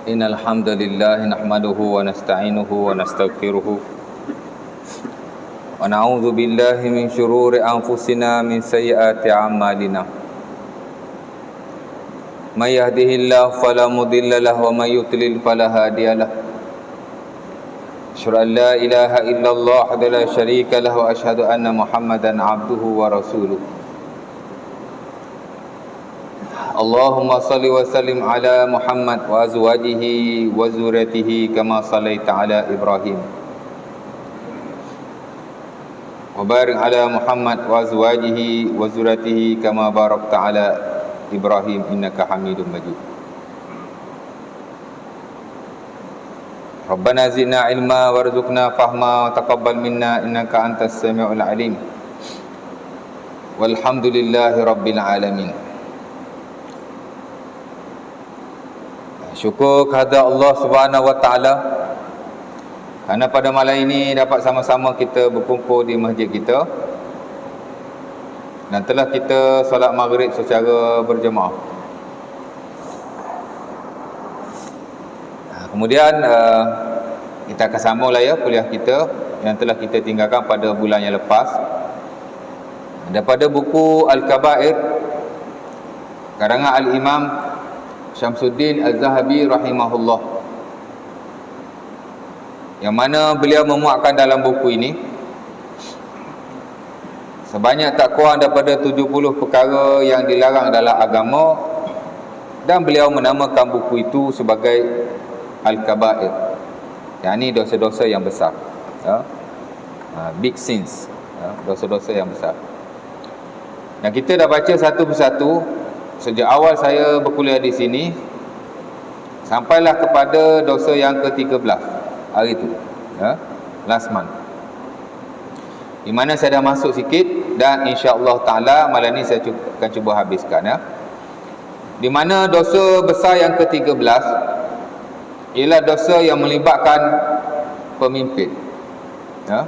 إن الحمد لله نحمده ونستعينه ونستغفره ونعوذ بالله من شرور أنفسنا من سيئات أعمالنا من يهده الله فلا مضل له ومن يضلل فلا هادي له أشهد أن لا إله إلا الله وحده لا شريك له وأشهد أن محمدا عبده ورسوله اللهم صل وسلم على محمد وأزواجه وذريته كما صليت على إبراهيم وبارك على محمد وأزواجه وذريته كما باركت على إبراهيم إنك حميد مجيد ربنا زدنا علما وارزقنا فهما وتقبل منا إنك أنت السميع العليم والحمد لله رب العالمين. Syukur kehadirat Allah Subhanahu Wa Taala kerana pada malam ini dapat sama-sama kita berkumpul di masjid kita dan telah kita solat maghrib secara berjemaah. Kemudian kita akan sambung lah ya kuliah kita yang telah kita tinggalkan pada bulan yang lepas daripada buku Al-Kabair karangan Al-Imam Syamsuddin Al-Zahabi rahimahullah, yang mana beliau memuatkan dalam buku ini sebanyak tak kurang daripada 70 perkara yang dilarang dalam agama, dan beliau menamakan buku itu sebagai Al-Kabair, yakni dosa-dosa yang besar, ya? Big sins, ya? Dosa-dosa yang besar. Dan kita dah baca satu persatu sejak awal saya berkuliah di sini sampailah kepada dosa yang ke-13 hari itu, ya? Last month, di mana saya dah masuk sikit dan insya-Allah taala malam ni saya akan cuba habiskan, ya. Di mana dosa besar yang ke-13 ialah dosa yang melibatkan pemimpin, ya.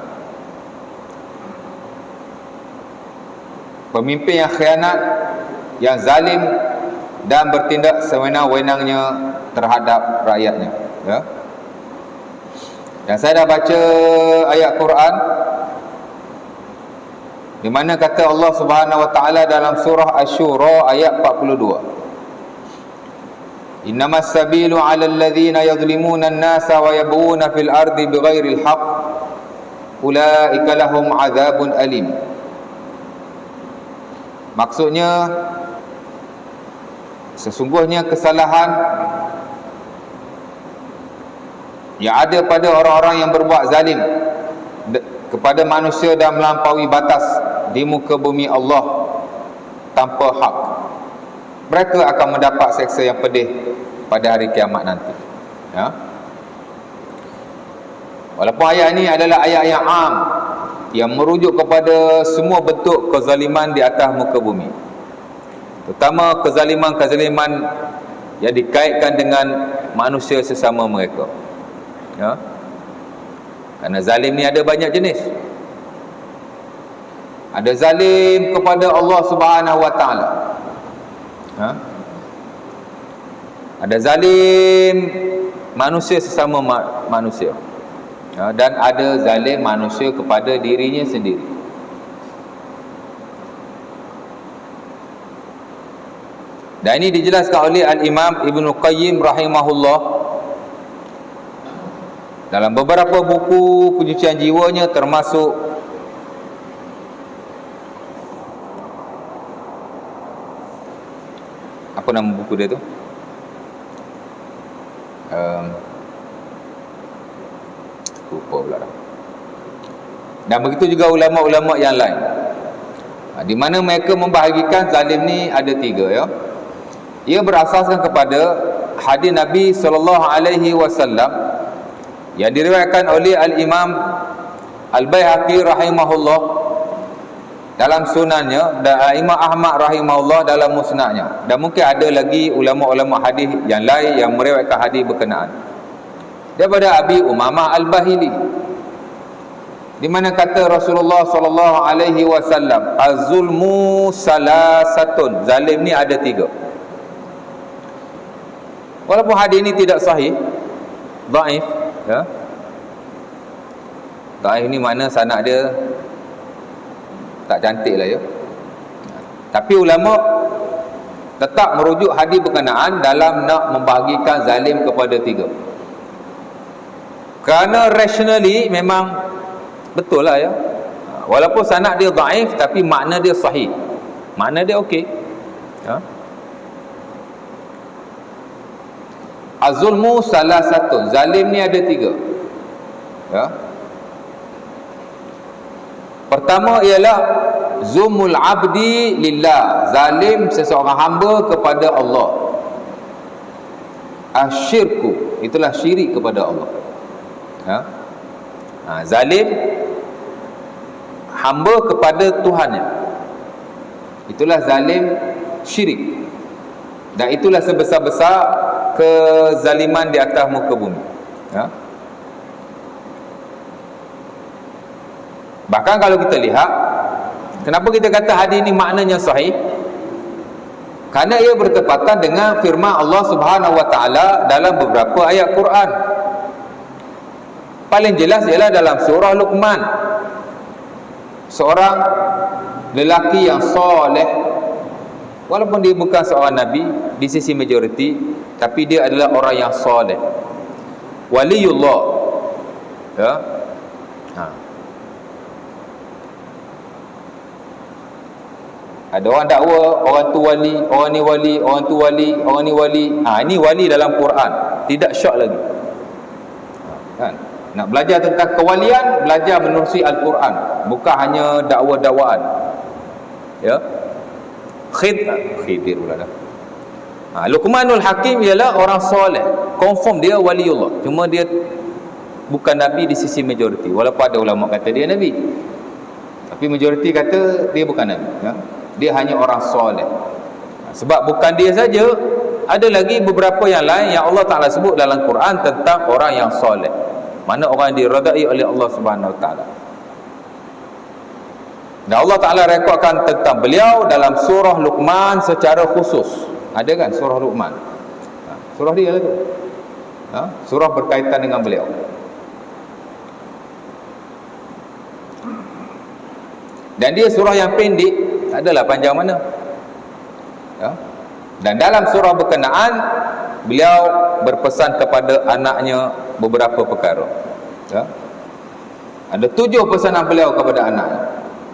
Pemimpin yang khianat, yang zalim dan bertindak sewenang-wenangnya terhadap rakyatnya, ya. Dan saya dah baca ayat Quran di mana kata Allah Subhanahu Wa Taala dalam surah Asy-Syura ayat 42, Innamas sabilu 'alal ladzina yadhlimuna an-nasa wa yabghuna fil ardi bighairil haqq ulaika lahum 'adzabun alim. Maksudnya sesungguhnya kesalahan yang ada pada orang-orang yang berbuat zalim kepada manusia dan melampaui batas di muka bumi Allah tanpa hak, mereka akan mendapat seksa yang pedih pada hari kiamat nanti, ya. Walaupun ayat ini adalah ayat yang am yang merujuk kepada semua bentuk kezaliman di atas muka bumi, terutama kezaliman-kezaliman yang dikaitkan dengan manusia sesama mereka, ya. Kerana zalim ni ada banyak jenis. Ada zalim kepada Allah Subhanahu Wa Taala, ha? Ada zalim manusia sesama manusia, ya, dan ada zalim manusia kepada dirinya sendiri. Dan ini dijelaskan oleh Al-Imam Ibn Qayyim rahimahullah dalam beberapa buku pencucian jiwanya, termasuk apa nama buku dia tu? Lupa pula dah. Dan begitu juga ulama-ulama yang lain, di mana mereka membahagikan zalim ni ada 3, ya. Ia berasaskan kepada hadis Nabi SAW yang diriwayatkan oleh Al-Imam Al-Baihaqi rahimahullah dalam sunannya dan Imam Ahmad rahimahullah dalam musnadnya, dan mungkin ada lagi ulama-ulama hadis yang lain yang meriwayatkan hadis berkenaan daripada Abi Umamah Al-Bahili, di mana kata Rasulullah SAW, az-zulmu salasatun, zalim ni ada 3. Walaupun hadis ini tidak sahih, dhaif, ya. Dhaif ni mana sanad dia tak cantik lah, ya. Tapi ulama tetap merujuk hadis berkenaan dalam nak membahagikan zalim kepada tiga. Kerana rationally memang betul lah, ya. Walaupun sanad dia dhaif tapi makna dia sahih, makna dia okey, ya. Az-zulmu salah satu, zalim ni ada tiga, ya. Pertama ialah zulmul abdi lillah, zalim seseorang hamba kepada Allah. Asyirku, itulah syirik kepada Allah, ya. Zalim hamba kepada Tuhannya, itulah zalim syirik. Dan itulah sebesar-besar kezaliman di atas muka bumi, ya. Bahkan kalau kita lihat, kenapa kita kata hadis ini maknanya sahih? Kerana ia bertepatan dengan firman Allah Subhanahu Wa Taala dalam beberapa ayat Quran. Paling jelas ialah dalam surah Luqman. Seorang lelaki yang soleh, walaupun dia bukan seorang nabi di sisi majoriti, tapi dia adalah orang yang soleh, waliullah, ya. Ada orang dakwa orang tu wali, orang ni wali, orang tu wali, orang ni wali. Ini wali dalam Quran, tidak syak lagi, kan? Nak belajar tentang kewalian, belajar menerusi Al-Quran, bukan hanya dakwa-dakwaan, ya. Khidir pula dah. Luqmanul Hakim ialah orang soleh, confirm dia waliullah, cuma dia bukan nabi di sisi majoriti. Walaupun ada ulama kata dia nabi, tapi majoriti kata dia bukan nabi, ya. Dia hanya orang soleh. Sebab bukan dia saja, ada lagi beberapa yang lain yang Allah Ta'ala sebut dalam Quran tentang orang yang soleh, mana orang yang diredai oleh Allah Subhanahu Wa Ta'ala. Dan Allah Ta'ala rekodkan tentang beliau dalam surah Luqman secara khusus. Ada kan surah Luqman? Surah dia lah tu, surah berkaitan dengan beliau. Dan dia surah yang pendek, tak adalah panjang mana, ya. Dan dalam surah berkenaan, beliau berpesan kepada anaknya beberapa perkara, ya. Ada 7 pesanan beliau kepada anaknya.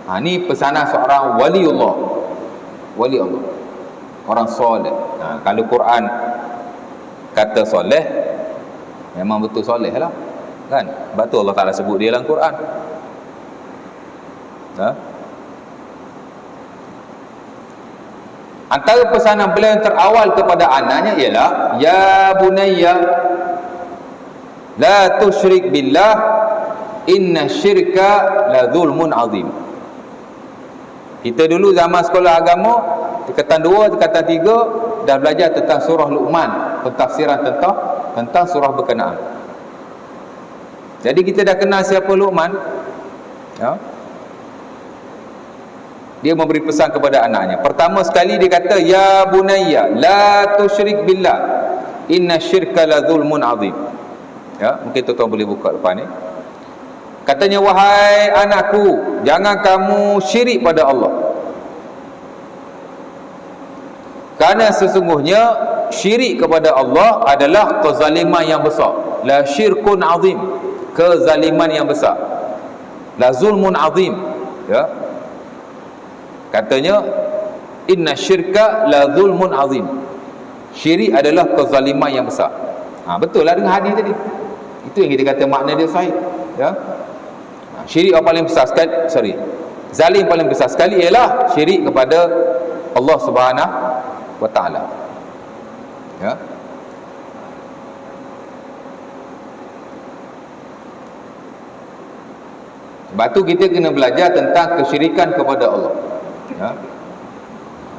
Ini pesanan seorang waliullah, wali Allah, orang soleh. Kalau Quran kata soleh, memang betul soleh lah, kan? Sebab tu Allah Ta'ala sebut dia dalam Quran, ya. Antara pesanan beliau yang terawal kepada anaknya ialah, ya bunayya la tusyrik billah inna syirka la zulmun azim. Kita dulu zaman sekolah agama, tingkatan 2, tingkatan 3 dah belajar tentang surah Luqman, pentafsiran tentang surah berkenaan. Jadi kita dah kenal siapa Luqman, ya. Dia memberi pesan kepada anaknya. Pertama sekali dia kata, ya bunayya la tusyrik billah inna syirka la zulmun azim, ya. Mungkin tuan-tuan boleh buka depan ni. Katanya, wahai anakku, jangan kamu syirik pada Allah, kerana sesungguhnya syirik kepada Allah adalah kezaliman yang besar. La syirkun azim, kezaliman yang besar. La zulmun azim, ya. Katanya, inna syirka la zulmun azim, syirik adalah kezaliman yang besar. Betul lah dengan hadis tadi. Itu yang kita kata makna dia sahih, ya. Syirik yang paling besar sekali, zalim paling besar sekali ialah syirik kepada Allah Subhanahu Wa Ta'ala, ya. Sebab tu kita kena belajar tentang kesyirikan kepada Allah, ya.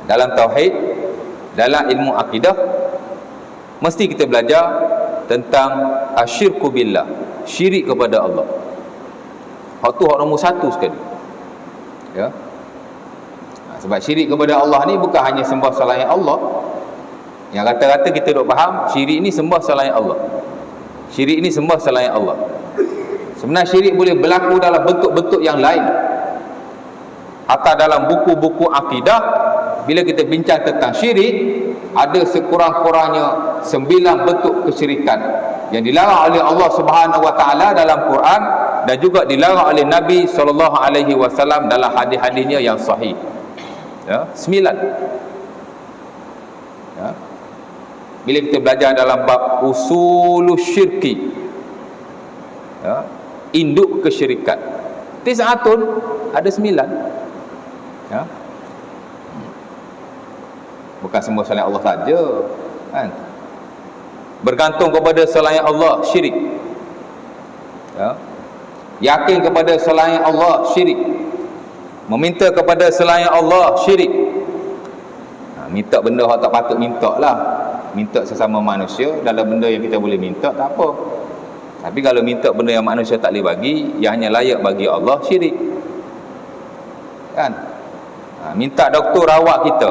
Dalam tauhid, dalam ilmu akidah, mesti kita belajar tentang asyirku billah, syirik kepada Allah. Hak tu hak nombor 1 sekali, ya. Sebab syirik kepada Allah ni bukan hanya sembah selain Allah, Yang rata-rata kita duk faham syirik ni sembah selain Allah. Syirik ni sembah selain Allah. Sebenarnya syirik boleh berlaku dalam bentuk-bentuk yang lain. Atau dalam buku-buku akidah, bila kita bincang tentang syirik, ada sekurang-kurangnya 9 bentuk kesyirikan yang dilarang oleh Allah Subhanahu Wa Taala dalam Quran dan juga dilarang oleh Nabi sallallahu alaihi wasallam dalam hadis-hadisnya yang sahih. Ya, 9. Ya. Bila kita belajar dalam bab usulus syirki, ya, induk kesyirikan, tis'atun, ada 9. Ya. Bukan sembah selain Allah saja, kan? Bergantung kepada selain Allah, syirik. Ya. Yakin kepada selain Allah, syirik. Meminta kepada selain Allah, syirik. Minta benda yang tak patut minta lah. Minta sesama manusia dalam benda yang kita boleh minta, tak apa. Tapi kalau minta benda yang manusia tak boleh bagi, yang hanya layak bagi Allah, syirik. Kan? Minta doktor rawat kita,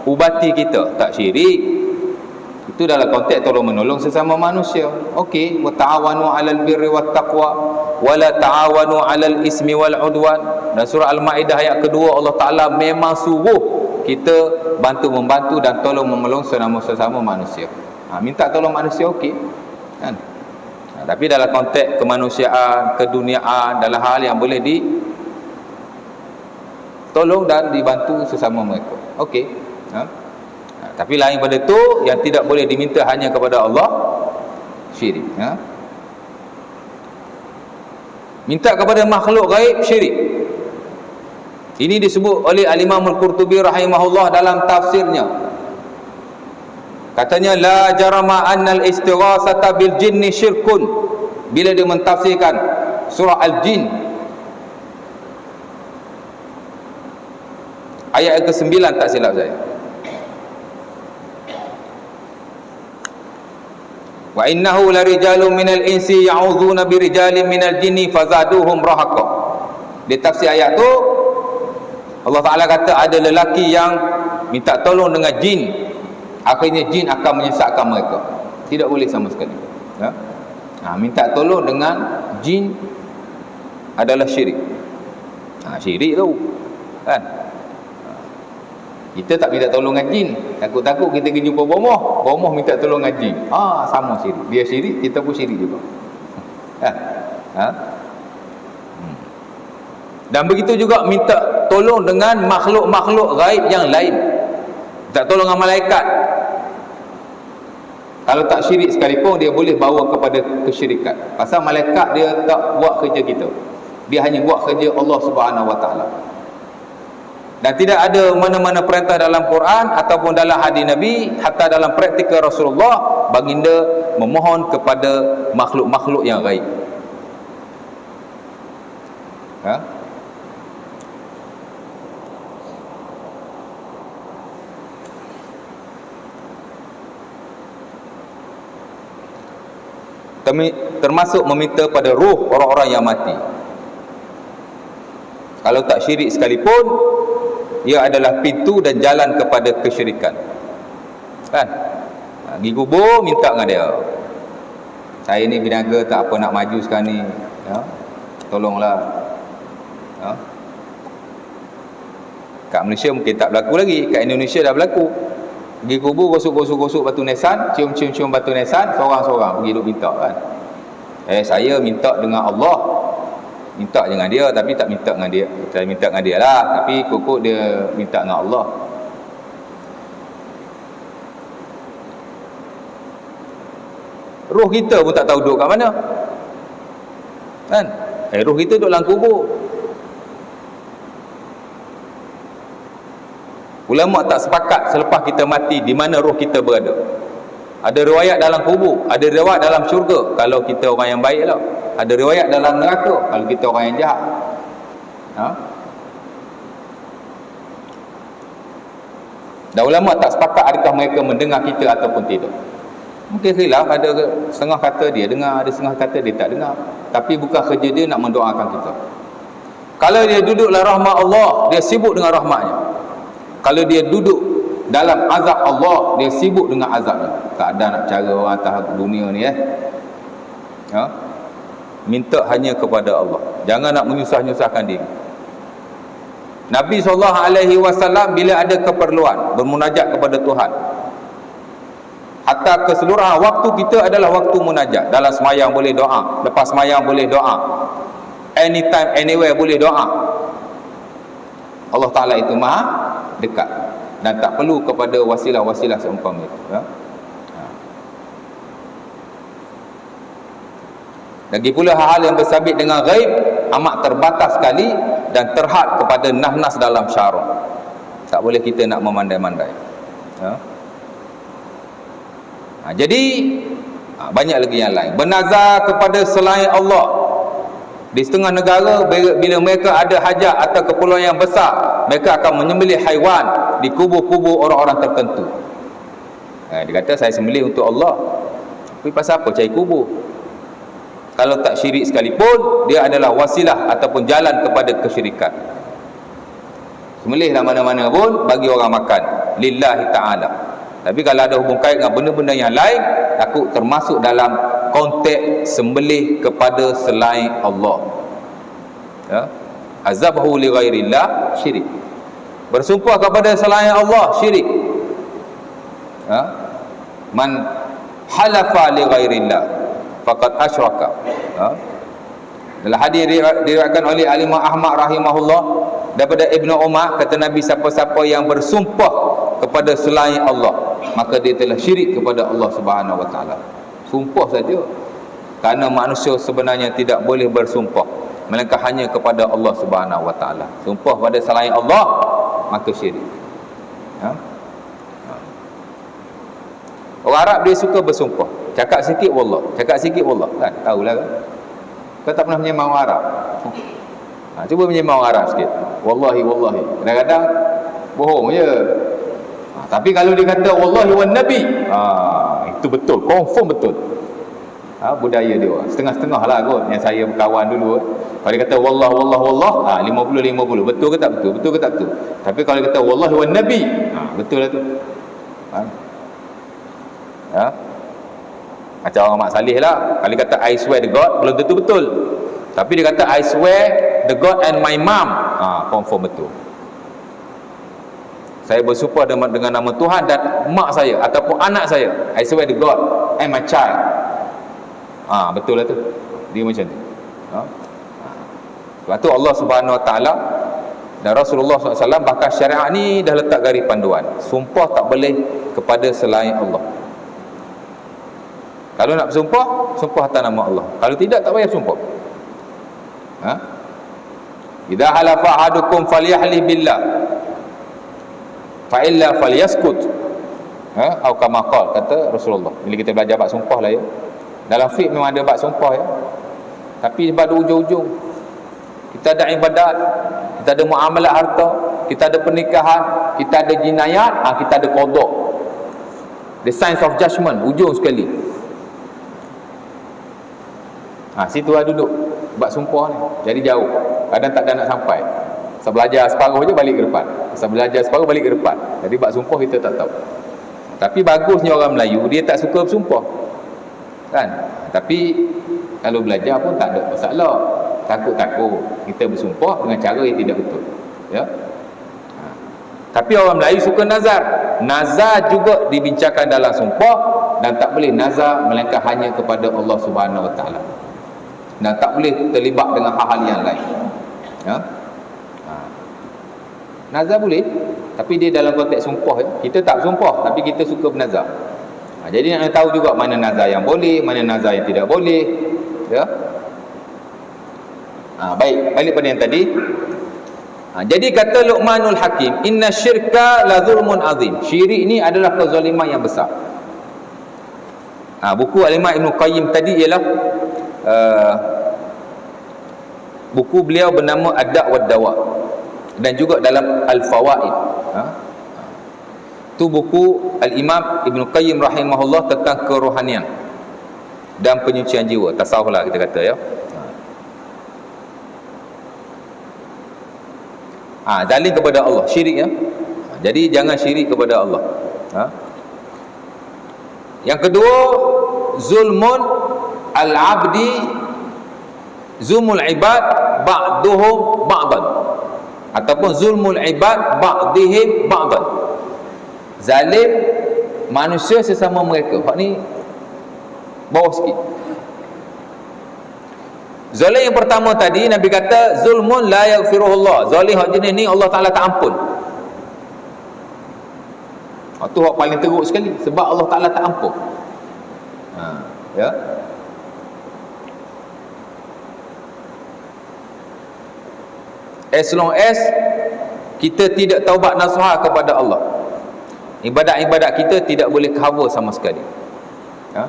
ubati kita, tak syirik. Itu dalam konteks tolong menolong sesama manusia. Okey, wa ta'awanu 'alal birri wat taqwa wa la ta'awanu 'alal ismi wal 'udwan. Dan surah Al-Maidah ayat kedua, Allah Taala memang suruh kita bantu-membantu dan tolong menolong sesama manusia. Minta tolong manusia, okey, kan? Tapi dalam konteks kemanusiaan, keduniaan, dalam hal yang boleh tolong dan dibantu sesama mereka, okey. Tapi lain pada itu, yang tidak boleh diminta hanya kepada Allah, syirik. Minta kepada makhluk gaib, syirik. Ini disebut oleh Al-Imam Al-Qurtubi rahimahullah dalam tafsirnya. Katanya, la jarama annal istighasata bil jinni syirkun. Bila dia mentafsirkan surah Al-Jin ayat ke-9, tak silap saya. Wa innahu larijalun minal insi ya'udzuuna birijalin minal jinni fazaduhum rahaqa. Di tafsir ayat tu Allah Ta'ala kata ada lelaki yang minta tolong dengan jin, akhirnya jin akan menyesatkan mereka. Tidak boleh sama sekali. Ya? Minta tolong dengan jin adalah syirik. Syirik tu, kan? Kita tak minta tolong dengan jin, takut-takut kita pergi jumpa bomoh minta tolong dengan jin. Sama syirik. Dia syirik, kita pun syirik juga. Kan? Dan begitu juga minta tolong dengan makhluk-makhluk gaib yang lain. Minta tolong dengan malaikat. Kalau tak syirik sekalipun, dia boleh bawa kepada kesyirikan. Pasal malaikat dia tak buat kerja kita. Dia hanya buat kerja Allah Subhanahu Wa Taala. Dan tidak ada mana-mana perintah dalam Quran ataupun dalam hadis Nabi, hatta dalam praktikal Rasulullah, baginda memohon kepada makhluk-makhluk yang gaib. Termasuk meminta pada ruh orang-orang yang mati. Kalau tak syirik sekalipun, ia adalah pintu dan jalan kepada kesyirikan. Kan? Pergi kubur, minta dengan dia. Saya ni binaga, tak apa nak maju sekarang ni. Ya? Tolonglah. Ya? Kat Malaysia mungkin tak berlaku lagi. Kat Indonesia dah berlaku. Pergi kubur, gosok-gosok batu nisan, cium-cium batu nisan, seorang-seorang pergi duk minta, kan? Saya minta dengan Allah. Minta dengan dia, tapi tak minta dengan dia. Saya minta dengan dia lah, tapi kok dia minta dengan Allah. Roh kita pun tak tahu duduk kat mana, kan? Roh kita duduk dalam kubur. Ulama tak sepakat selepas kita mati di mana roh kita berada. Ada riwayat dalam kubur, ada riwayat dalam syurga kalau kita orang yang baik lah. Ada riwayat dalam neraka kalau kita orang yang jahat. Dan ulama tak sepakat adakah mereka mendengar kita ataupun tidak. Mungkin khilaf, ada setengah kata dia dengar, ada setengah kata dia tak dengar. Tapi bukan kerja dia nak mendoakan kita. Kalau dia duduk dalam rahmat Allah, dia sibuk dengan rahmatnya. Kalau dia duduk dalam azab Allah, dia sibuk dengan azabnya. Tak ada nak cara orang atas dunia ni minta hanya kepada Allah, jangan nak menyusah-nyusahkan diri. Nabi SAW bila ada keperluan bermunajat kepada Tuhan, hatta keseluruhan waktu kita adalah waktu munajat. Dalam semayang boleh doa, lepas semayang boleh doa, anytime anywhere boleh doa. Allah Ta'ala itu maha dekat dan tak perlu kepada wasilah-wasilah seumpama itu. Lagi pula hal-hal yang bersabit dengan ghaib amat terbatas sekali dan terhad kepada nas-nas dalam syarak. Tak boleh kita nak memandai-mandai. Jadi banyak lagi yang lain. Bernazar kepada selain Allah. Di setengah negara, bila mereka ada hajat atau keperluan yang besar, mereka akan menyembelih haiwan di kubur-kubur orang-orang tertentu. Dia kata saya sembelih untuk Allah. Tapi pasal apa cari kubur? Kalau tak syirik sekalipun, dia adalah wasilah ataupun jalan kepada kesyirikan. Sembelihlah mana-mana pun bagi orang makan lillahi ta'ala. Tapi kalau ada hubung kait dengan benda-benda yang lain, takut termasuk dalam konteks sembelih kepada selain Allah. Azabhu li ghairillah syirik. Bersumpah kepada selain Allah syirik. Man halafa li ghairillah faqad asyraka. Dalam hadis diriwayatkan oleh Imam Ahmad rahimahullah daripada Ibnu Umar, kata Nabi, siapa-siapa yang bersumpah kepada selain Allah, maka dia telah syirik kepada Allah Subhanahu wa taala. Sumpah saja. Kerana manusia sebenarnya tidak boleh bersumpah melainkan hanya kepada Allah Subhanahu wa taala. Sumpah pada selain Allah maka syirik. Orang Arab dia suka bersumpah. Cakap sikit wallah, cakap sikit wallah, kan? Tahulah kan? Kau tak pernah menyembah orang Arab. Cuba menyembah orang Arab sikit. Wallahi wallahi. Kadang-kadang bohong je. Tapi kalau dia kata wallahi wan nabi, itu betul, confirm betul. Budaya dia setengah-setengah lah kot. Yang saya berkawan dulu, kalau dia kata wallah wallah wallah, 50-50, betul ke tak betul, betul ke tak betul. Tapi kalau dia kata wallahi wan nabi, betul lah tu. Macam orang Mak Saleh lah, kalau dia kata I swear the God, belum tentu betul. Tapi dia kata I swear the God and my mom, confirm betul. Saya bersumpah dengan nama Tuhan dan mak saya ataupun anak saya, I swear the God and my child. Betul lah tu. Dia macam tu. Sebab tu Allah Subhanahu wa taala dan Rasulullah SAW bahkan syariat ni dah letak garis panduan. Sumpah tak boleh kepada selain Allah. Kalau nak bersumpah, sumpah atas nama Allah. Kalau tidak, tak payah bersumpah. Idza halafa ahadukum falyahlih billah fa illa falyaskut. Atau kama qala, kata Rasulullah. Bila kita belajar bab sumpah lah ya. Dalam fiqh memang ada bab sumpah ya. Tapi pada ujung-ujung kita ada ibadat, kita ada muamalah harta, kita ada pernikahan, kita ada jinayat, kita ada qada. The science of judgment, ujung sekali. Situ lah duduk bab sumpah ni. Jadi jauh, kadang tak ada nak sampai. Saya belajar separuh je balik ke depan, saya belajar separuh balik ke depan. Jadi bab sumpah kita tak tahu. Tapi bagusnya orang Melayu, dia tak suka bersumpah kan. Tapi kalau belajar pun tak ada masalah. Takut-takut kita bersumpah dengan cara yang tidak betul ya. Tapi orang Melayu suka nazar. Nazar juga dibincangkan dalam sumpah, dan tak boleh nazar melainkan hanya kepada Allah Subhanahu wa taala. Dan tak boleh terlibat dengan hal-hal yang lain ya. Nazar boleh, tapi dia dalam konteks sumpah ya. Kita tak sumpah, tapi kita suka bernazar. Jadi nak tahu juga mana nazar yang boleh, mana nazar yang tidak boleh ya. Baik, balik pada yang tadi. Jadi kata Luqmanul Hakim, inna syirka la zulmun azim. Syirik ni adalah kezaliman yang besar. Buku Al-Imam Ibn Qayyim tadi ialah buku beliau bernama Ad-Da' wa Dawa, dan juga dalam Al-Fawaid. Tu buku Al-Imam Ibn Qayyim rahimahullah tentang kerohanian dan penyucian jiwa, tasawuf lah kita kata ya. Zalim kepada Allah, syirik ya. Jadi jangan syirik kepada Allah. Yang kedua, zulmun al-abdi, zulmul ibad ba'duhum ba'dan, ataupun zulmul ibad ba'dihim ba'dan. Zalim manusia sesama mereka. Hak ni bawah sikit. Zalim yang pertama tadi Nabi kata zulmun la yaghfiruhullah. Zalim hak jenis ni Allah Taala tak ampun. Itu hak paling teruk sekali sebab Allah Taala tak ampun. Ya. As long as kita tidak taubat nasuha kepada Allah, ibadat-ibadat kita tidak boleh cover sama sekali. Ya.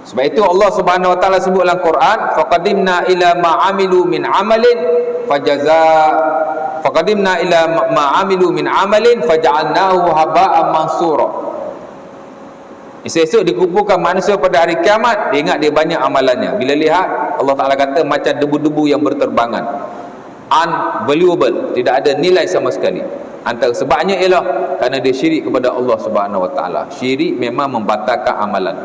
Sebab itu Allah Subhanahu Wa Taala sebut dalam Quran, faqadimna ila ma amilu min amalin faqadimna ila ma amilu min amalin faja'alnahu haba'an mansura. Esok dikumpulkan manusia pada hari kiamat, dia ingat dia banyak amalannya. Bila lihat, Allah Taala kata macam debu-debu yang berterbangan, unvaluable, tidak ada nilai sama sekali. Antara sebabnya ialah kerana dia syirik kepada Allah Subhanahu Wa Taala. Syirik memang membatalkan amalan.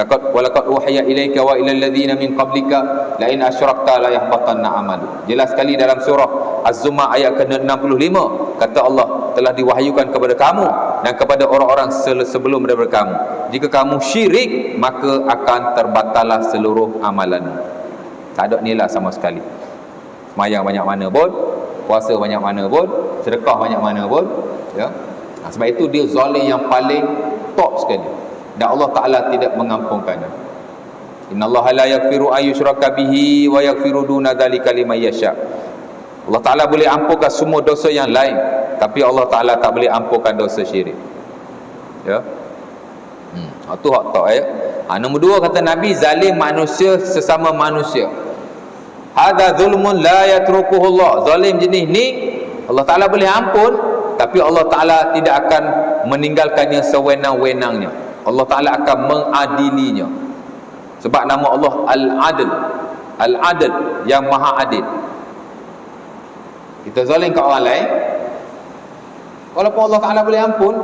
Walaqad uhiya ilaika wa ilal ladzina min qablika la in asyrakta la yahbatanna amalu. Jelas sekali dalam surah Az-Zumar ayat ke-65 kata Allah, telah diwahyukan kepada kamu dan kepada orang-orang sebelum daripada kamu, jika kamu syirik maka akan terbatallah seluruh amalan. Tak ada nilai sama sekali. Semayang banyak mana pun, puasa banyak mana pun, sedekah banyak mana pun, ya. Sebab itu dia zalim yang paling top sekali. Dan Allah Ta'ala tidak mengampunkannya. Innallaha la yaghfiru ayyushraka bihi wa yaghfiru duna dzalika liman yasha. Allah Ta'ala boleh ampunkan semua dosa yang lain, tapi Allah Ta'ala tak boleh ampunkan dosa syirik. Ya. Itu hak tak ya. Nombor dua kata Nabi, zalim manusia sesama manusia. Hadza zulmun la yatrukuhullah. Zalim jenis ni Allah Ta'ala boleh ampun, tapi Allah Ta'ala tidak akan meninggalkannya sewenang-wenangnya. Allah Ta'ala akan mengadilinya. Sebab nama Allah Al-Adil. Al-Adil, yang maha adil. Kita zalim kat orang lain, walaupun Allah Ta'ala boleh ampun,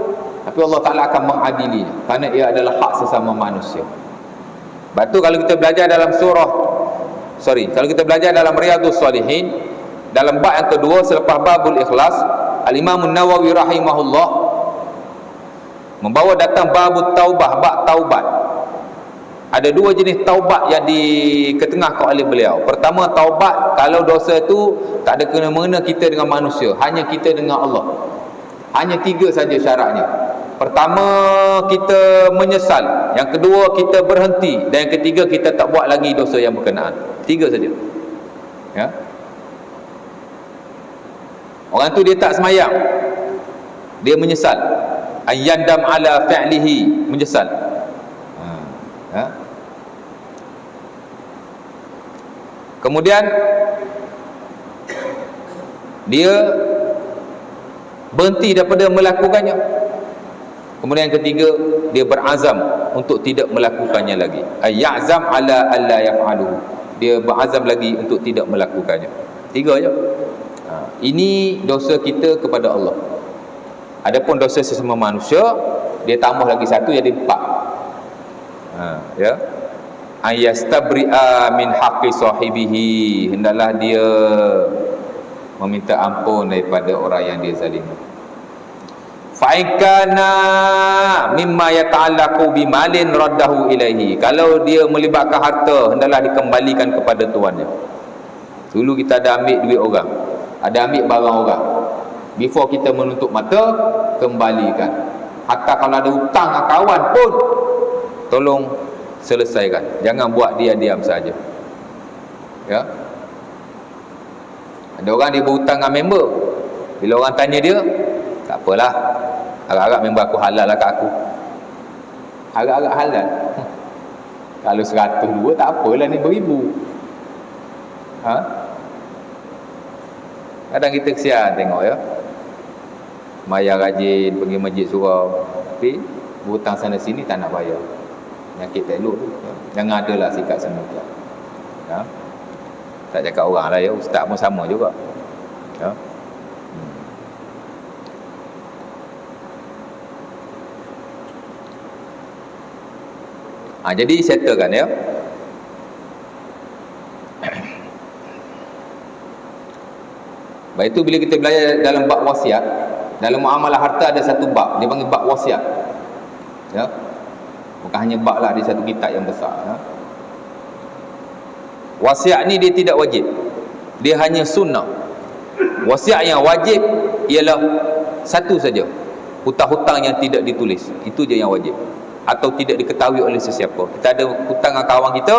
tapi Allah Ta'ala akan mengadilinya, kerana ia adalah hak sesama manusia. Sebab tu kalau kita belajar dalam kalau kita belajar dalam Riyadhus Shalihin, dalam bab yang kedua selepas babul ikhlas, Al-Imam An-Nawawi rahimahullah membawa datang babut taubah, bab taubat. Ada dua jenis taubat yang diketengahkan oleh beliau. Pertama, taubat kalau dosa itu tak ada kena-mengena kita dengan manusia, hanya kita dengan Allah. Hanya tiga saja syaratnya. Pertama, kita menyesal. Yang kedua, kita berhenti. Dan yang ketiga, kita tak buat lagi dosa yang berkenaan. Tiga saja. Ya. Orang tu dia tak semayang, dia menyesal. Ayyandam ala fi'lihi, menyesal. Kemudian dia berhenti daripada melakukannya. Kemudian yang ketiga, dia berazam untuk tidak melakukannya lagi. Ayyazam ala alla yaf'aluhu, dia berazam lagi untuk tidak melakukannya. Tiga je. Ini dosa kita kepada Allah. Adapun dosa sesama manusia, dia tambah lagi satu, jadi 4. Ya. Ayastabri'a min haqqi sahibihi, hendaklah dia meminta ampun daripada orang yang dia zalimi. Fa ikana mimma yata'allaqu bimalin raddahu ilaihi, kalau dia melibatkan harta, hendaklah dikembalikan kepada tuannya. Dulu kita ada ambil duit orang, ada ambil barang orang, before kita menutup mata, kembalikan. Hatta kalau ada hutang dengan kawan pun, tolong selesaikan. Jangan buat dia diam saja. Ya. Ada orang dia berhutang dengan member, bila orang tanya dia, tak apalah, agak-agak member aku halal lah kat aku. Agak-agak halal. Kalau 102 tak apalah, ni beribu. Kadang kita kesian tengok ya, bayar rajin, pergi masjid surau, tapi berhutang sana sini tak nak bayar. Penyakit tak elok tu. Jangan adalah sikap semua. Ya. Tak cakap orang lah ya, ustaz pun sama juga. Ya. Jadi settlekan ya. Baik itu bila kita belajar dalam bab wasiat, dalam muamalah harta ada satu bab, dia panggil bab wasiat. Ya. Bukan hanya bab lah, dia satu kitab yang besar. Ya. Wasiat ni dia tidak wajib. Dia hanya sunnah. Wasiat yang wajib ialah satu saja. Hutang-hutang yang tidak ditulis. Itu je yang wajib. Atau tidak diketahui oleh sesiapa. Kita ada hutang dengan kawan kita,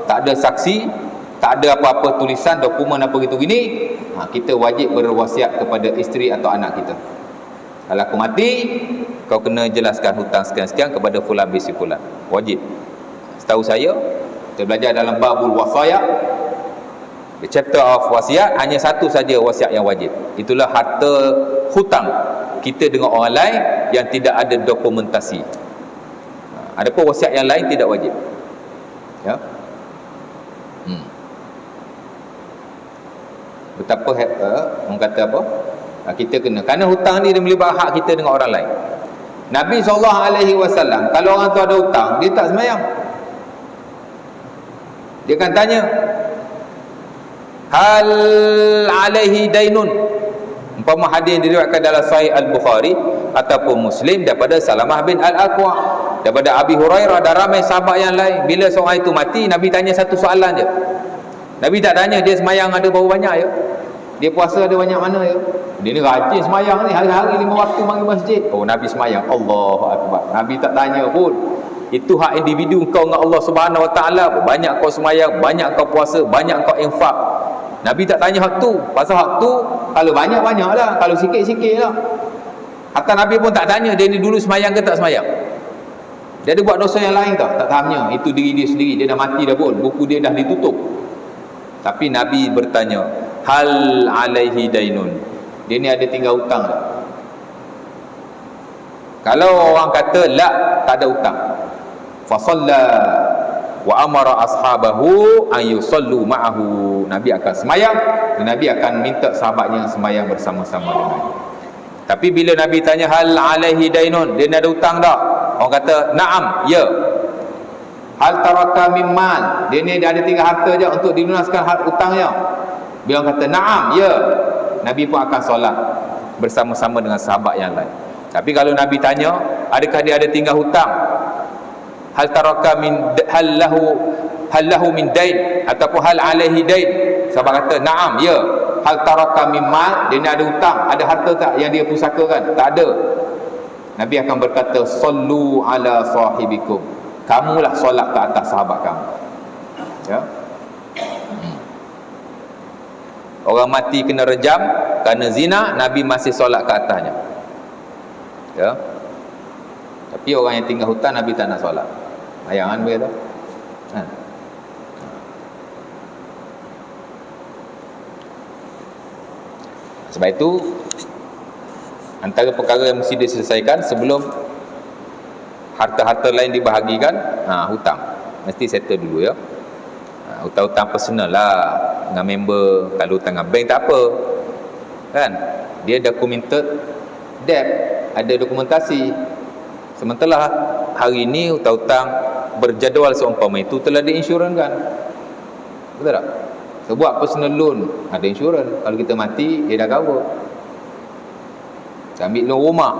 tak ada saksi, tak ada apa-apa tulisan, dokumen apa gitu gini, kita wajib berwasiat kepada isteri atau anak kita. Kalau aku mati, kau kena jelaskan hutang sekian-sekian kepada fulan bin si fulan. Wajib. Setahu saya, kita belajar dalam babul wasaya, the chapter of wasiat, hanya satu saja wasiat yang wajib. Itulah harta hutang kita dengan orang lain yang tidak ada dokumentasi. Adapun wasiat yang lain tidak wajib. Ya. Betapa orang kata apa? Kita kena, kerana hutang ni dia melibat hak kita dengan orang lain. Nabi SAW, kalau orang tu ada hutang, dia tak sembahyang. Dia akan tanya, hal alaihi dainun. Umpama hadis yang diriwayatkan dalam Sahih Al-Bukhari ataupun Muslim daripada Salamah bin Al-Aqwa, daripada Abi Hurairah dan ramai sahabat yang lain. Bila seorang itu mati, Nabi tanya satu soalan je. Nabi tak tanya dia semayang ada berapa banyak ya, dia puasa ada banyak mana ya. Dia ni rajin semayang ni, hari-hari 5 waktu pergi masjid. Oh, Nabi semayang, Allahu Akbar. Nabi tak tanya pun. Itu hak individu kau dengan Allah Subhanahu Wa Taala. Banyak kau semayang, banyak kau puasa, banyak kau infak. Nabi tak tanya hak tu. Pasal hak tu kalau banyak-banyak lah, kalau sikit-sikit lah. Hatta Nabi pun tak tanya dia ni dulu semayang ke tak semayang. Dia ada buat dosa yang lain tak? Tak tanya. Itu diri dia sendiri. Dia dah mati dah pun, buku dia dah ditutup. Tapi Nabi bertanya, hal alaihi dainun. Dia ni ada tinggal hutang tak? Kalau orang kata la, tak ada hutang, fa shalla wa amara ashabahu an yusallu ma'ahu. Nabi akan semayang dan Nabi akan minta sahabatnya semayang bersama-sama dengan. Tapi bila Nabi tanya hal alaihi dainun, dia ni ada hutang tak? Orang kata na'am, ya. Hal taraka min mal, dia ni dia ada tinggal harta je untuk dilunaskan hak hutangnya. Bila orang kata na'am, ya, Nabi pun akan solat bersama-sama dengan sahabat yang lain. Tapi kalau Nabi tanya, adakah dia ada tinggal hutang? Hal taraka min hal lahu min dain ataupun hal alaihi dain? Sahabat kata na'am, ya. Hal taraka min mal, dia ni ada hutang, ada harta tak yang dia pusakakan? Tak ada. Nabi akan berkata, sallu ala sahibikum. Kamulah solat ke atas sahabat kamu. Ya. Orang mati kena rejam kerana zina, Nabi masih solat ke atasnya. Ya. Tapi orang yang tinggal hutang, Nabi tak nak solat. Bayangan begitu. Sebab itu antara perkara yang mesti diselesaikan sebelum harta-harta lain dibahagikan, hutang mesti settle dulu ya. Hutang-hutang personal lah dengan member. Kalau hutang dengan bank tak apa kan, dia documented debt, ada dokumentasi. Sementara hari ini hutang-hutang berjadual seumpama itu telah diinsurankan, betul tak? Sebuah personal loan ada insurans, kalau kita mati dia dah cover. Kita ambil loan rumah,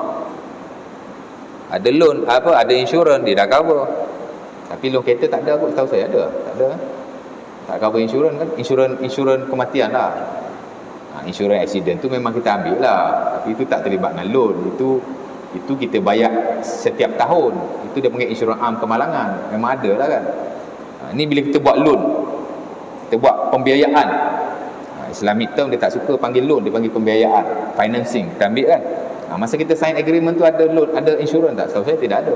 ada loan ada insurans, dia dah cover. Tapi loan kereta tak ada kot, setahu saya ada. Tak ada, tak cover insurans kan. Insurans kematian lah. Insurans accident tu memang kita ambil lah, tapi itu tak terlibat dengan loan. Itu kita bayar setiap tahun. Itu dia panggil insurans am kemalangan. Memang ada lah kan. Ni bila kita buat loan, kita buat pembiayaan. Islamic term dia tak suka panggil loan, dia panggil pembiayaan, financing. Kita ambil kan. Masa kita sign agreement tu ada loan, ada insurans tak? Setahu saya tidak ada.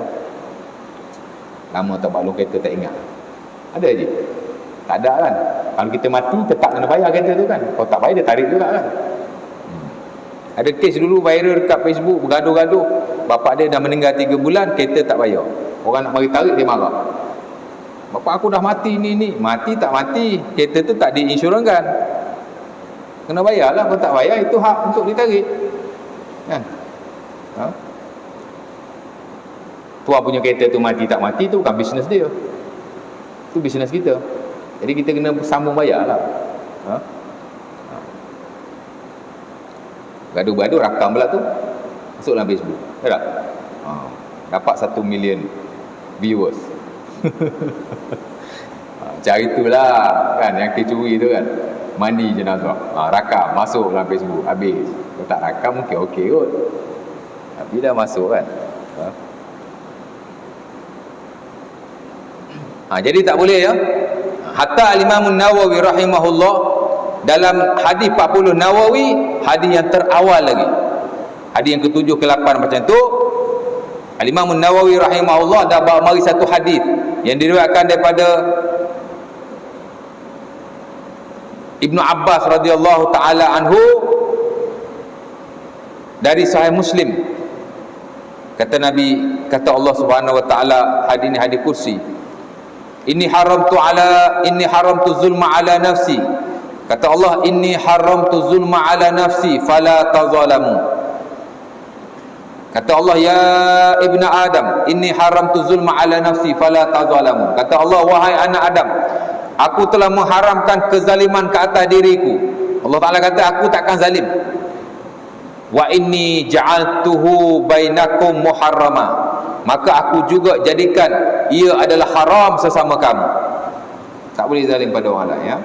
Lama tak buat loan kereta, tak ingat. Ada je? Tak ada kan. Kalau kita mati tetap kena bayar kereta tu kan. Kalau tak bayar dia tarik juga kan. Ada kes dulu viral dekat Facebook, bergaduh-gaduh. Bapak dia dah meninggal 3 bulan, kereta tak bayar. Orang nak mari tarik, dia marah. Bapak aku dah mati ni. Mati tak mati, kereta tu tak diinsurankan. Kena bayar lah. Kalau tak bayar, itu hak untuk ditarik kan. Tuan punya kereta tu mati tak mati tu bukan bisnes dia, tu bisnes kita. Jadi kita kena sambung bayar lah. Ha? Gaduh-gaduh rakam pula tu, masuk dalam Facebook, tak? Dapat 1 million viewers. Macam itulah kan, yang kita curi tu kan, mandi jenazah, rakam masuk dalam Facebook, habis. Kalau tak rakam mungkin okey kot, tapi dah masuk kan. Jadi tak boleh ya. Hatta Imam Nawawi rahimahullah dalam hadis 40 Nawawi, hadis yang terawal lagi, hadis yang ke-7 ke-8 macam tu, Imam Nawawi rahimahullah dah bawa mari satu hadis yang diriwayatkan daripada Ibnu Abbas radhiyallahu taala anhu dari Sahih Muslim. Kata Nabi, kata Allah Subhanahu wa taala, hadis ini hadis kursi, inni haramtu zulma ala nafsi. Kata Allah, inni haramtu zulma ala nafsi fala tazalamu. Kata Allah, ya ibnu Adam, inni haramtu zulma ala nafsi fala tazalamu. Kata Allah, wahai anak Adam, aku telah mengharamkan kezaliman ke atas diriku. Allah Ta'ala kata, aku takkan zalim. Wa inni ja'altuhu bainakum muharrama. Maka aku juga jadikan ia adalah haram sesama kamu. Tak boleh zalim pada orang lain ya.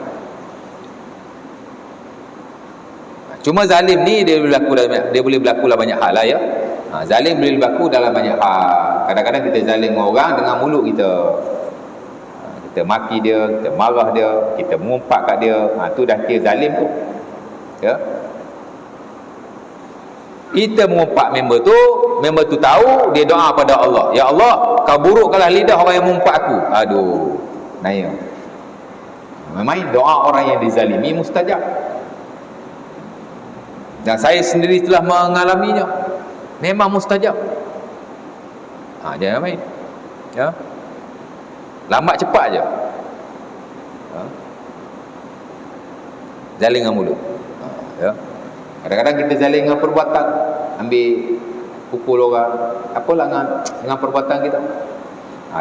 Cuma zalim ni dia boleh berlaku dalam banyak hal lah ya. Zalim boleh berlaku dalam banyak hal. Kadang-kadang kita zalim orang dengan mulut kita. Kita maki dia, kita marah dia, kita mengumpat kat dia, tu dah kira zalim tu. Ya. Kita mengumpat member tu tahu, dia doa pada Allah, ya Allah, kau burukkanlah lidah orang yang mengumpat aku. Aduh, naya. Memang doa orang yang dizalimi mustajab. Dan saya sendiri telah mengalaminya. Memang mustajab. Jangan main. Ya. Lambat cepat je. Zalim dengan mulut. Ya. Kadang-kadang kita zalim dengan perbuatan, ambil pukul orang, apalah dengan perbuatan kita.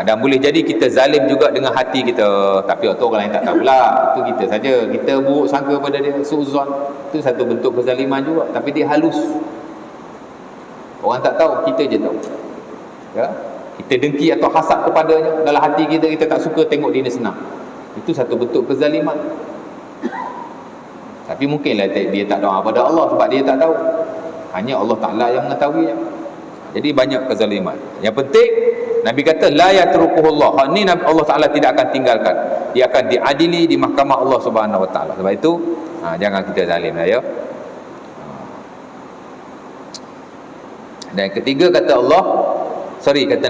Dan boleh jadi kita zalim juga dengan hati kita, tapi orang lain tak tahulah, itu kita saja, kita buruk sangka pada dia, suuzon, itu satu bentuk kezaliman juga, tapi dia halus, orang tak tahu, kita je tahu. Ya? Kita dengki atau hasad kepadanya dalam hati kita, kita tak suka tengok dia senang, itu satu bentuk kezaliman. Tapi mungkinlah dia tak doa pada Allah sebab dia tak tahu. Hanya Allah Ta'ala yang mengetahuinya. Jadi banyak kezaliman. Yang penting, Nabi kata, la yatrukuhullah. Hak ni Allah Ta'ala tidak akan tinggalkan. Dia akan diadili di mahkamah Allah Subhanahu Wa Ta'ala. Sebab itu, jangan kita zalim lah ya. Dan ketiga kata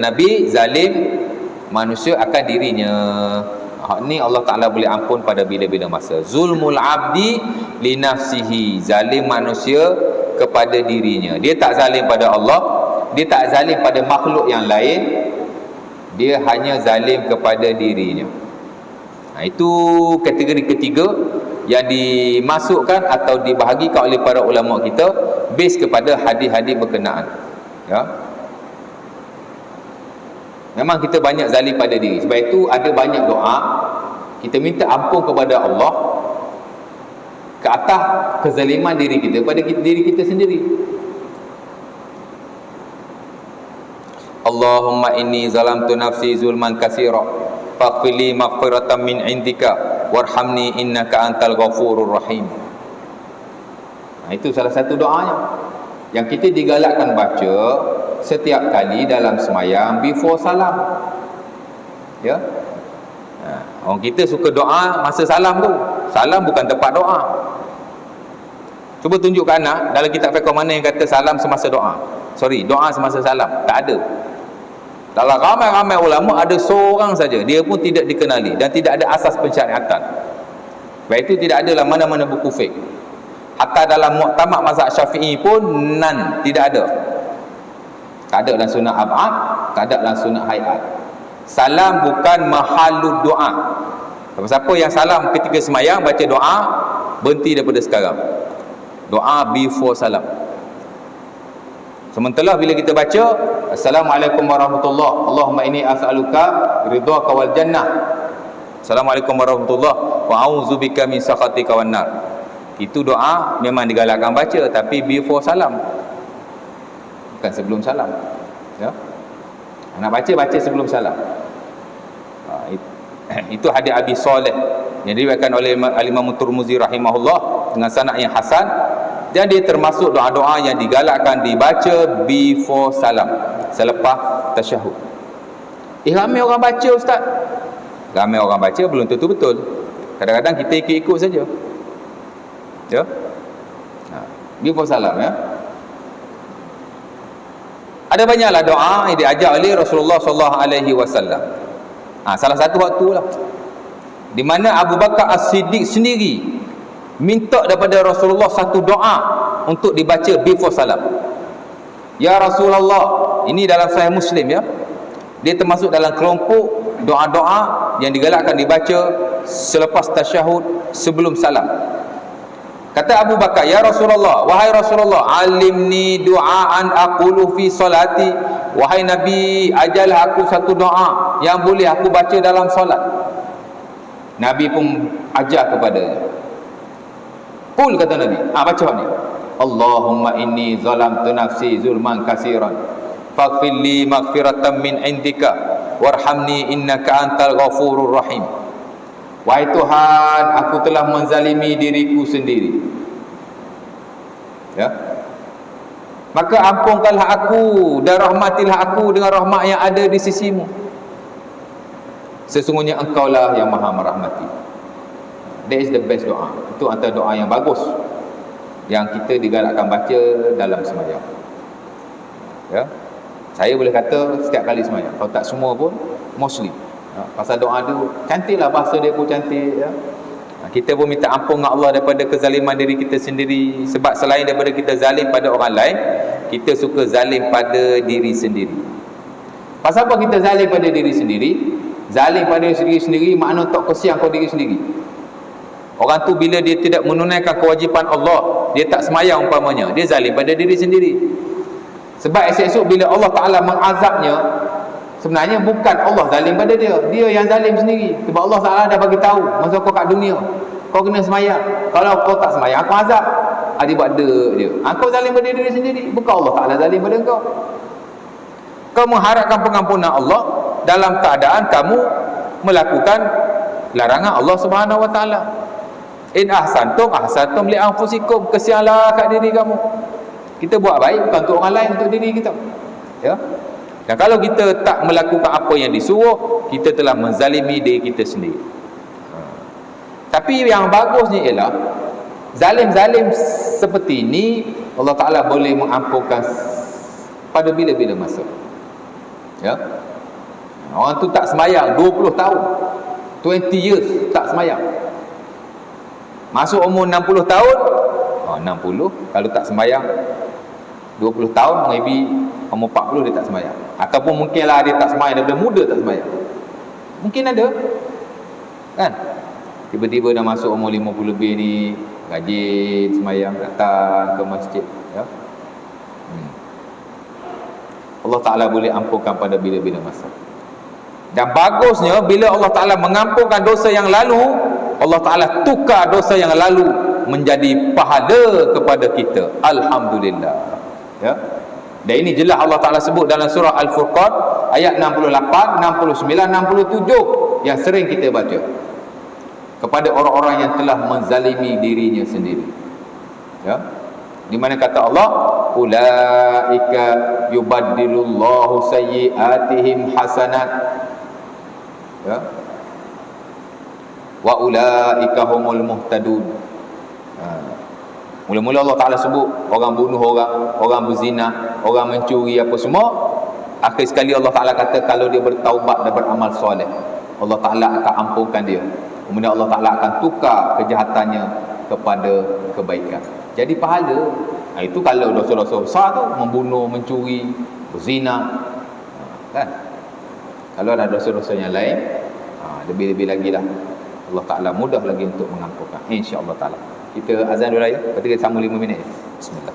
Nabi, zalim manusia akan dirinya. Hak ni Allah Ta'ala boleh ampun pada bila-bila masa. Zulmul abdi li nafsihi, zalim manusia kepada dirinya. Dia tak zalim pada Allah, dia tak zalim pada makhluk yang lain, dia hanya zalim kepada dirinya. Itu kategori ketiga yang dimasukkan atau dibahagikan oleh para ulama kita base kepada hadis-hadis berkenaan. Ya. Memang kita banyak zalim pada diri. Sebab itu ada banyak doa kita minta ampun kepada Allah ke atas kezaliman diri kita, pada diri kita sendiri. Allahumma inni zalamtu nafsi zulman katsira faghfir li maghfiratan min indika warhamni innaka antal ghafurur rahim. Itu salah satu doanya yang kita digalakkan baca setiap kali dalam semayang before salam. Ya. Orang kita suka doa masa salam tu. Salam bukan tempat doa. Cuba tunjukkan anak dalam kitab fiqh mana yang kata salam semasa doa. Doa semasa salam. Tak ada. Dalam ramai-ramai ulama ada seorang saja, dia pun tidak dikenali dan tidak ada asas pensyariatan. Sebab itu tidak ada dalam mana-mana buku fiqh. Hatta dalam Mu'tamad mazhab Syafi'i pun tidak ada. Tak ada dalam sunnah ab'ad, tak ada dalam sunnah hayat. Salam bukan mahalud doa. Siapa yang salam ketika semayang baca doa, berhenti daripada sekarang. Doa before salam. Sementara bila kita baca Assalamualaikum warahmatullahi, Allahumma inni as'aluka ridhaka wal jannah, Assalamualaikum warahmatullahi wa a'udzubika min sakhatika wan nar. Itu doa memang digalakkan baca, tapi before salam, bukan sebelum salam. Ya, nak baca sebelum salam. Itu hadis Abi Saleh yang diriwayatkan oleh Imam Tirmizi rahimahullah dengan sanad yang hasan. Jadi termasuk doa-doa yang digalakkan dibaca before salam, selepas tasyahud. Ramai orang baca, ustaz. Ramai orang baca belum tentu betul. Kadang-kadang kita ikut-ikut saja. Ya. Before salam, ya. Ada banyaklah doa yang diajar oleh Rasulullah sallallahu alaihi wasallam. Salah satu waktulah di mana Abu Bakar As-Siddiq sendiri minta daripada Rasulullah satu doa untuk dibaca before salam. Ya Rasulullah, ini dalam Sahih Muslim, ya. Dia termasuk dalam kelompok doa-doa yang digalakkan dibaca selepas tasyahud sebelum salam. Kata Abu Bakar, ya Rasulullah, wahai Rasulullah, alimni du'aan aqulu fi salati. Wahai Nabi, ajarlah aku satu doa yang boleh aku baca dalam solat. Nabi pun ajar kepadanya. Qul, kata Nabi, baca ni. Allahumma inni zalamtu nafsi zulman katsiran faghfir li maghfiratan min indika warhamni innaka antal ghafurur rahim. Wahai Tuhan, aku telah menzalimi diriku sendiri. Ya. Maka ampunkanlah aku dan rahmatilah aku dengan rahmat yang ada di sisimu. Sesungguhnya engkaulah yang maha merahmati. That is the best doa. Itu antara doa yang bagus yang kita digalakkan baca dalam sembahyang. Ya. Saya boleh kata setiap kali sembahyang. Kalau tak semua pun mostly. Pasal doa tu cantiklah, bahasa dia pun cantik, ya. Kita pun minta ampun dengan Allah daripada kezaliman diri kita sendiri. Sebab selain daripada kita zalim pada orang lain, kita suka zalim pada diri sendiri. Pasal apa kita zalim pada diri sendiri? Zalim pada diri sendiri makna tak kesian kau diri sendiri. Orang tu bila dia tidak menunaikan kewajipan Allah, dia tak semayang umpamanya, dia zalim pada diri sendiri. Sebab esok-esok bila Allah Ta'ala mengazabnya, sebenarnya bukan Allah zalim pada dia, dia yang zalim sendiri. Sebab Allah Ta'ala dah bagi tahu masa kau kat dunia, kau kena semayang. Kalau kau tak semayang, aku azab. Dia buat dia. Kau zalim pada diri sendiri, bukan Allah Ta'ala zalim pada kau. Kau mengharapkan pengampunan Allah dalam keadaan kamu melakukan larangan Allah Subhanahu Wa Ta'ala. In ahsantum ahsantum li anfusikum, kesianlah kat diri kamu. Kita buat baik bukan untuk orang lain, untuk diri kita. Ya. Dan kalau kita tak melakukan apa yang disuruh, kita telah menzalimi diri kita sendiri. Tapi yang bagusnya ialah zalim-zalim seperti ini Allah Ta'ala boleh mengampunkan pada bila-bila masa. Ya. Orang tu tak semayang 20 tahun, 20 years tak semayang. Masuk umur 60 tahun, 60 kalau tak sembahyang, 20 tahun maybe umur 40 dia tak sembahyang. Ataupun mungkinlah dia tak sembahyang daripada muda tak sembahyang. Mungkin ada. Kan? Tiba-tiba dah masuk umur 50 lebih ni, rajin sembahyang, datang ke masjid, ya. Allah Ta'ala boleh ampunkan pada bila-bila masa. Dan bagusnya bila Allah Ta'ala mengampunkan dosa yang lalu, Allah Ta'ala tukar dosa yang lalu menjadi pahala kepada kita. Alhamdulillah. Ya. Dan ini jelas Allah Ta'ala sebut dalam surah Al-Furqan ayat 68, 69, 67 yang sering kita baca kepada orang-orang yang telah menzalimi dirinya sendiri. Ya. Di mana kata Allah, ulaika yubaddilullahu sayyiatihim hasanat. Ya. Wa ulaika humul muhtadun. Mula-mula Allah Ta'ala sebut orang bunuh orang, orang berzina, orang mencuri apa semua. Akhir sekali Allah Ta'ala kata kalau dia bertaubat dan beramal soleh, Allah Ta'ala akan ampunkan dia. Kemudian Allah Ta'ala akan tukar kejahatannya kepada kebaikan. Jadi pahala. Itu kalau dosa-dosa besar tu, membunuh, mencuri, berzina, kan? Kalau ada dosa-dosa yang lain, lebih-lebih lagi lah Allah Ta'ala mudah lagi untuk mengampunkan, insya-Allah Ta'ala. Kita azan dulu ya. Lepas tu kita sambung 5 minit. Bismillah.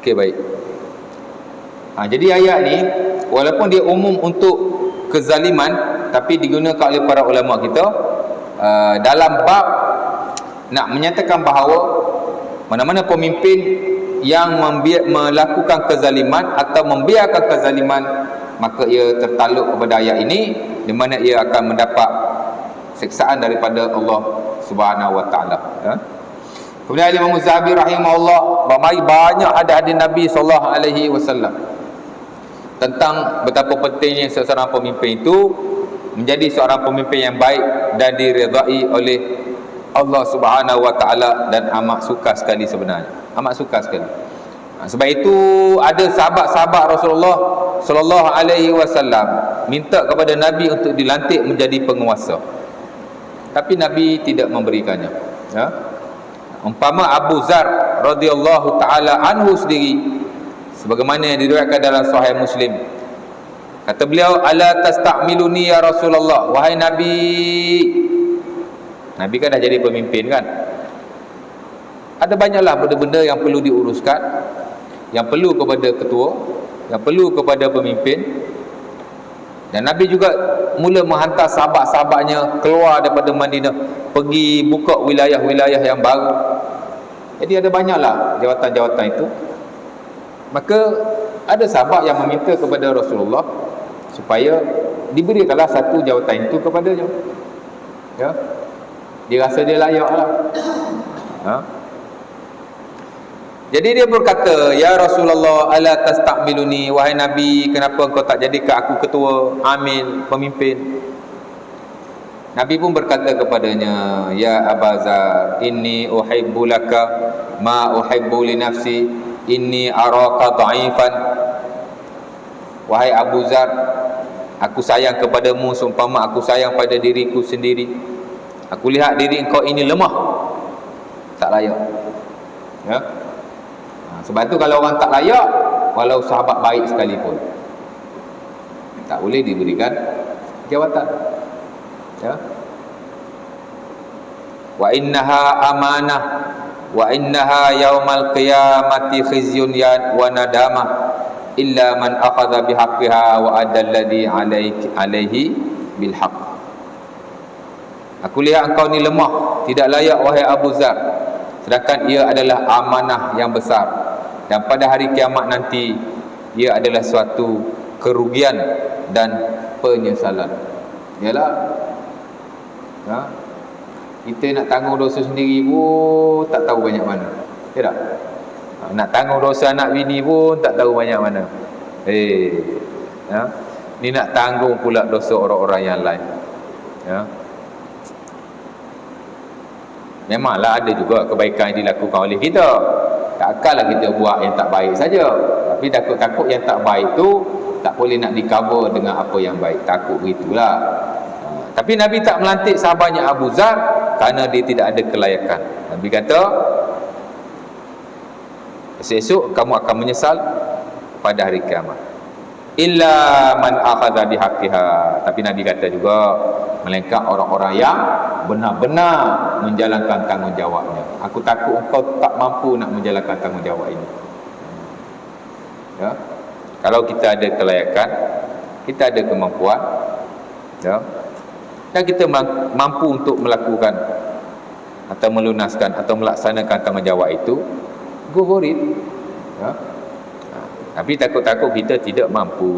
Okey, baik. Jadi ayat ni walaupun dia umum untuk kezaliman, tapi digunakan oleh para ulama kita dalam bab nak menyatakan bahawa mana-mana pemimpin yang melakukan kezaliman atau membiarkan kezaliman, maka ia tertaluk kepada ayat ini, di mana ia akan mendapat siksaan daripada Allah Subhanahu Wa Taala. Kemudian Imam Zahabi rahimahullah banyak hadis Nabi sallallahu alaihi wasallam tentang betapa pentingnya seorang pemimpin itu menjadi seorang pemimpin yang baik dan diridai oleh Allah Subhanahu Wa Taala, dan amat suka sekali sebenarnya. Amat suka sekali. Sebab itu ada sahabat-sahabat Rasulullah sallallahu alaihi wasallam minta kepada Nabi untuk dilantik menjadi penguasa. Tapi Nabi tidak memberikannya. Umpama Abu Zar radhiyallahu taala anhu sendiri, sebagaimana yang diriwayatkan dalam Sahih Muslim, kata beliau, ala tastamiluni ya Rasulullah, wahai Nabi. Nabi kan dah jadi pemimpin kan, ada banyaklah benda-benda yang perlu diuruskan, yang perlu kepada ketua, yang perlu kepada pemimpin. Dan Nabi juga mula menghantar sahabat-sahabatnya keluar daripada Madinah, pergi buka wilayah-wilayah yang baru. Jadi ada banyaklah jawatan-jawatan itu. Maka ada sahabat yang meminta kepada Rasulullah supaya diberikanlah satu jawatan itu kepadanya. Ya. Dia rasa dia layak lah. Ha? Jadi dia berkata, "Ya Rasulullah, ala tastakmiluni, wahai Nabi, kenapa kau tak jadikan aku ketua, amil, pemimpin?" Nabi pun berkata kepadanya, "Ya Abazar, inni uhibbu laka ma uhibbu li nafsi, inni araka dha'ifan." Wahai Abu Zar, aku sayang kepadamu seumpama aku sayang pada diriku sendiri. Aku lihat diri engkau ini lemah, tak layak. Ya. Sebab tu kalau orang tak layak, walau sahabat baik sekalipun, tak boleh diberikan jawatan. Ya. Wa innaha amanah wa innaha yaumal qiyamati khizyun wa nadamah illa man akhadha bihaqqiha wa adda alladhi alaihi bil haqq. Aku lihat engkau ni lemah, tidak layak wahai Abu Zar, sedangkan ia adalah amanah yang besar, dan pada hari kiamat nanti ia adalah suatu kerugian dan penyesalan. Yalah, ha? Kita nak tanggung dosa sendiri pun tak tahu banyak mana. Ya tak? Nak tanggung dosa anak bini pun tak tahu banyak mana. Ha? Ni nak tanggung pula dosa orang-orang yang lain. Ya. Memanglah ada juga kebaikan yang dilakukan oleh kita. Takkanlah kita buat yang tak baik saja. Tapi takut-takut yang tak baik tu tak boleh nak di-cover dengan apa yang baik. Takut begitulah. Tapi Nabi tak melantik sahabatnya Abu Zar kerana dia tidak ada kelayakan. Nabi kata, esok kamu akan menyesal pada hari kiamat. Illa man akhadha bihaqqiha. Tapi Nabi kata juga, melainkan orang-orang yang benar-benar menjalankan tanggungjawabnya. Aku takut engkau tak mampu nak menjalankan tanggungjawab ini. Ya. Kalau kita ada kelayakan, kita ada kemampuan, ya, dan kita mampu untuk melakukan atau melunaskan atau melaksanakan tanggungjawab itu, go for it. Ya. Tapi takut-takut kita tidak mampu.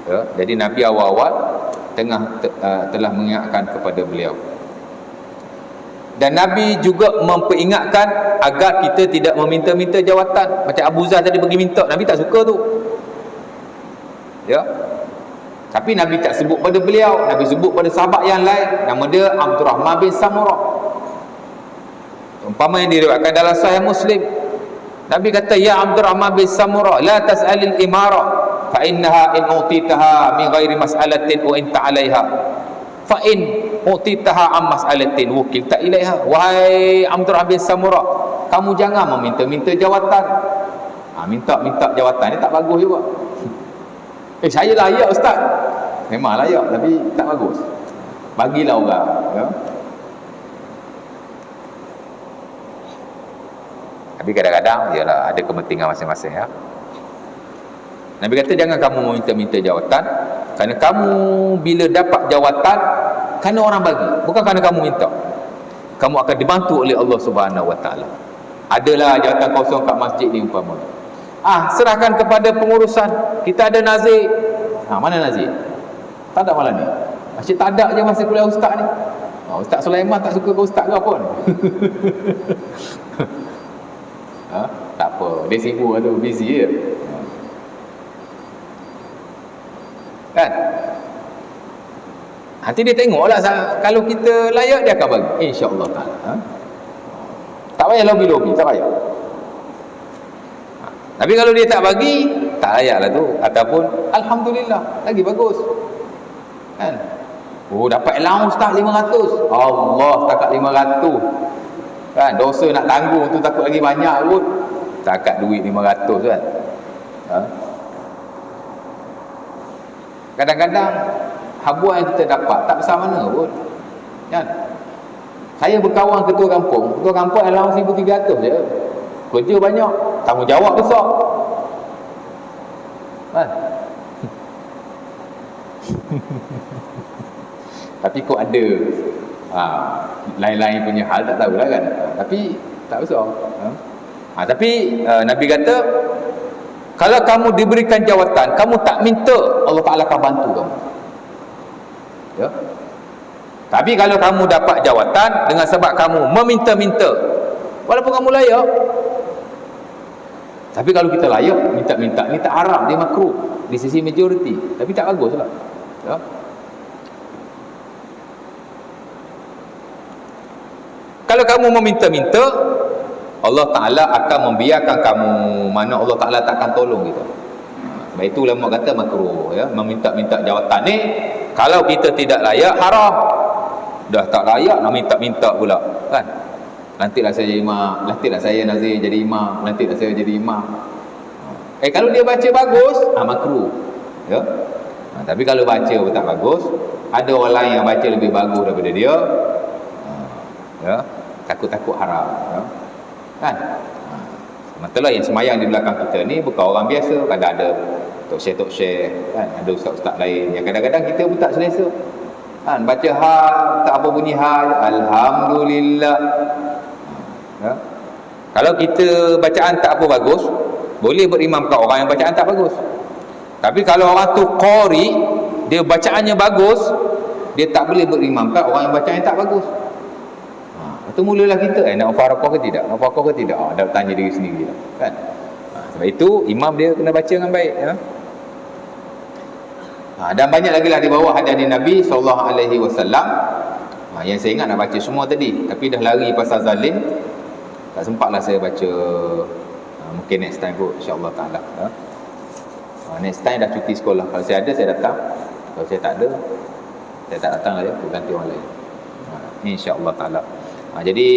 Ya. Jadi Nabi awal-awal telah mengingatkan kepada beliau. Dan Nabi juga memperingatkan agar kita tidak meminta-minta jawatan. Macam Abu Zar tadi pergi minta, Nabi tak suka tu. Ya. Tapi Nabi tak sebut pada beliau, Nabi sebut pada sahabat yang lain. Nama dia Abdurrahman bin Samurah. Umpama yang diriwayatkan dalam Sahih Muslim, Nabi kata, "Ya Abdurrahman bin Samurah, la tas'alil imara, fa innaha in utitaha min ghairi mas'alatin wa anta 'alaiha, fa in utitaha am mas'alatin wukilta ilaiha." Wahai Abdurrahman bin Samurah, kamu jangan meminta-minta jawatan. Minta-minta jawatan ni tak bagus juga. Saya layak ustaz. Memang layak tapi tak bagus. Bagilah orang, ya. Tapi kadang-kadang ialah ada kepentingan masing-masing, ya. Nabi kata jangan kamu meminta-minta jawatan, kerana kamu bila dapat jawatan kerana orang bagi, bukan kerana kamu minta. Kamu akan dibantu oleh Allah Subhanahu Wa Taala. Adalah jawatan kosong kat masjid ni umpama. Serahkan kepada pengurusan. Kita ada nazir. Mana nazir? Tak ada malam ni. Asyik tak ada je masa kuliah ustaz ni. Ustaz Sulaiman tak suka ke ustaz ke apa ni? Tak apa. Dia sibuk tu, busy je. Kan? Nanti dia tengoklah kalau kita layak dia akan bagi. InsyaAllah ta'ala. Tak payah lobby-lobby, tak payah. Tapi kalau dia tak bagi, tak layaklah tu. Ataupun alhamdulillah, lagi bagus. Kan? Dapat allowance tak 500. Allah, takat 500. Kan, dosa nak tanggung tu takut lagi banyak pun. Takat duit 500 kan. Kadang-kadang habuan yang kita dapat tak besar mana pun. Kan? Saya berkawan ketua kampung allowance 1,300 je. Kerja banyak, tanggungjawab besar. Kan? Tapi kok ada lain-lain punya hal tak tahulah kan. Tapi tak besar. Tapi Nabi kata Kalau kamu diberikan jawatan, kamu tak minta, Allah Ta'ala akan bantu kamu. Ya. Tapi kalau kamu dapat jawatan dengan sebab kamu meminta-minta, walaupun kamu layak. Tapi kalau kita layak, minta-minta, ni tak haram, dia makruh di sisi majoriti, tapi tak baguslah. Ya. Kalau kamu meminta-minta, Allah Ta'ala akan membiarkan kamu, mana Allah Ta'ala takkan tolong kita. Sebab itu ulama kata makruh, ya, meminta-minta jawatan ni. Kalau kita tidak layak, haram. Dah tak layak nak minta-minta pula, kan? Nantilah saya jadi imam, nantilah saya Nazir jadi imam, nantilah saya jadi imam. Kalau dia baca bagus, makruh, ya. Tapi kalau baca pun tak bagus, ada orang lain yang baca lebih bagus daripada dia, ya, takut-takut haram, ya. Kan? Matalah yang semayang di belakang kita ni bukan orang biasa, kadang ada tok share, kan? Ada ustaz-ustaz lain yang kadang-kadang kita pun tak selesa, kan? Baca tak apa bunyi alhamdulillah, ya. Kalau kita bacaan tak apa bagus, boleh berimamkan orang yang bacaan tak bagus. Tapi kalau orang tu qari, dia bacaannya bagus, dia tak boleh berimamkan orang yang bacaannya tak bagus. Itu mulalah kita nak mufarakah ke tidak, nak mufarakah ke tidak, dah tanya diri sendiri lah, kan? Sebab itu imam dia kena baca dengan baik, ya. Dan banyak lagi lah di bawah hadis Nabi SAW. Yang saya ingat nak baca semua tadi, tapi dah lari pasal zalim, tak sempatlah saya baca. Mungkin next time kot, insyaAllah ta'ala, ya. Next time dah cuti sekolah. Kalau saya ada, saya datang. Kalau saya tak ada, saya tak datang lah, ya. Aku ganti orang lain, insyaAllah ta'ala. Jadi